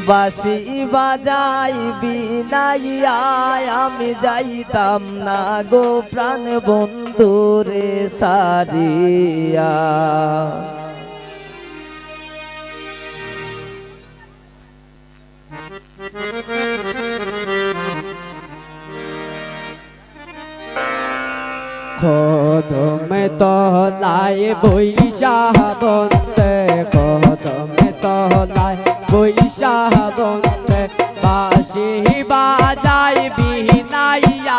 বাঁশি বাজাই বিনাইয়া আমি যাইতাম না গো প্রাণ বন্ধুরে সারিয়া। কদমে তলায় বৈশা বন্দে, কদমে তলায় বৈশা বন্দে, বাঁশি বাজাই বিনাইয়া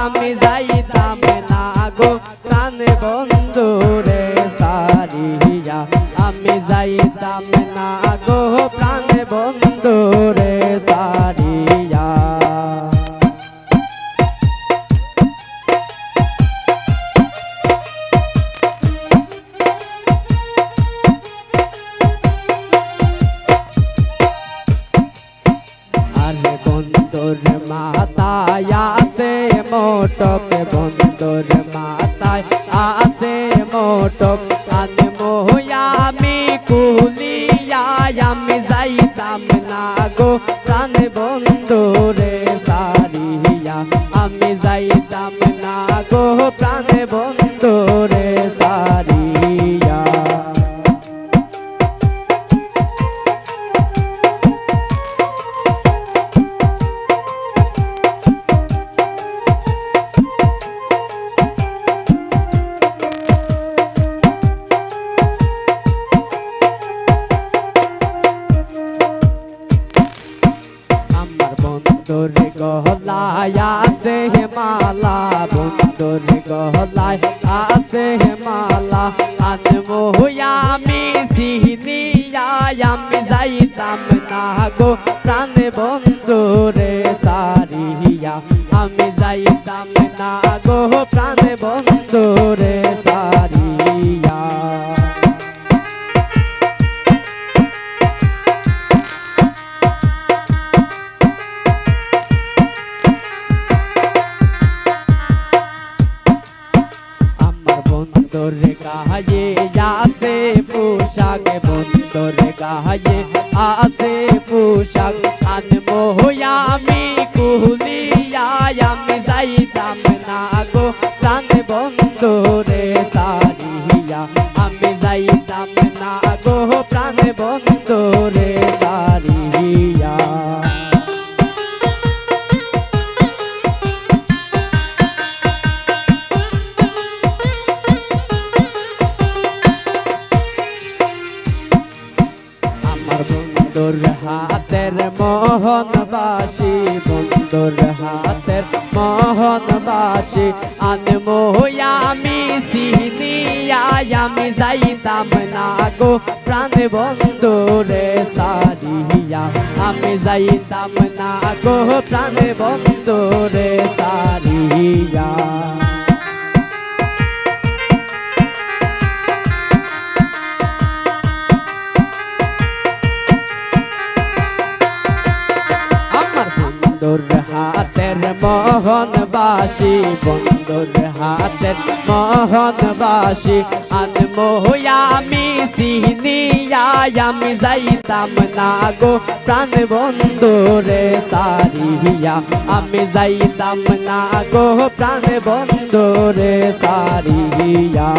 আমি যাইতাম না গো প্রাণ বন্ধুরে সারিয়া। আমি যাইতাম না গো প্রাণ বন্ধুরে সারিয়া। বন্ধুর মাথায় আছে মোটক, বন্ধুর মাথায় আছে মোটক, আনমো আমি কুলিয়া আমি যাইতাম না গো প্রাণ বন্ধুরে সারিয়া। আমি যাইতাম না গো প্রাণ বন্ধুরে সারিয়া। বন্ধুর গলায় আছে মালা, বন্ধুর গলায় আছে মালা, আনমো আমি সিনিয়া আমি যাইতাম না গো প্রাণ বন্ধুরে সারিয়া। আমি যাইতাম না গো প্রাণ বন্ধুরে সারিয়া। বন্ধুর গায়ে আছে পোশাক, বন্ধুর গায়ে আছে পোশাক, আনমো আমি কুলিয়া আমি যাইতাম না গো প্রাণ বন্ধুরে সারিয়া। আমি যাইতাম না গো প্রাণ বন্ধুরে সারিয়া। বন্ধুর হাতের মোহন বাসি, বন্ধুর হাতের মোহন বাসি, আনমো আমি সিনিয়া আমি যাইতাম না গো প্রাণ বন্ধুরে সারিয়া। আমি যাইতাম না গো প্রাণ বন্ধুরে সারিয়া। বন্ধুর হাতের মোহন বাসি, বন্ধুর হাতের মোহন বাসি, আনমো আমি সিনিয়া আমি যাইতাম না গো প্রাণ বন্ধুরে সারিয়া। আমি যাইতাম না গো প্রাণ বন্ধুরে সারিয়া।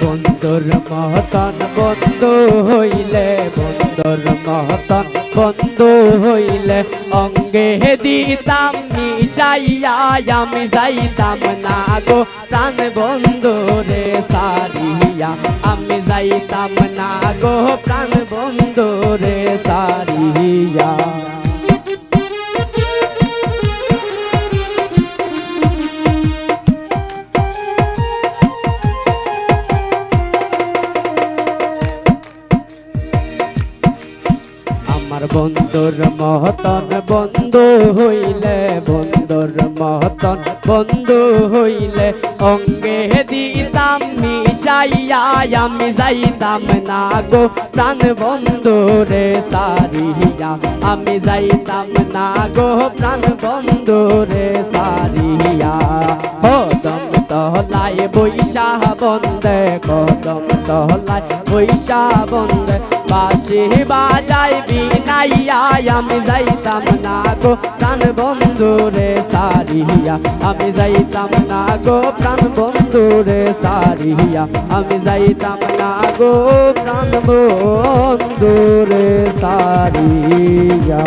বন্ধুর মহতন বন্ধু হইলে, বন্ধুর মহতন বন্ধু হইলে, অঙ্গে দিতাম মিশাইয়া আমি যাইতাম না গো প্রাণ বন্ধুরে সারিয়া। আমি যাইতাম না গো প্রাণ বন্ধুরে সারিয়া। বন্ধুর মহতন বন্ধু হইলে বন্ধুর মহতন বন্ধু হইলে অঙ্গে দিতাম মিশাইয়া আমি যাইতাম না গো প্রাণ বন্ধু রে সারিয়া আমি যাইতাম না গো প্রাণ বন্ধু রে সারিয়া কদম তলায় বৈশা বন্দে কদম তলায় বৈশা বন্দে বাঁশি বাজাই বিনাইয়া আমি যাইতাম না গো প্রাণ বন্ধু রে সারিয়া আমি যাইতাম না গো প্রাণ বন্ধু রে সারিয়া আমি যাইতাম না গো প্রাণ বন্ধু রে সারিয়া।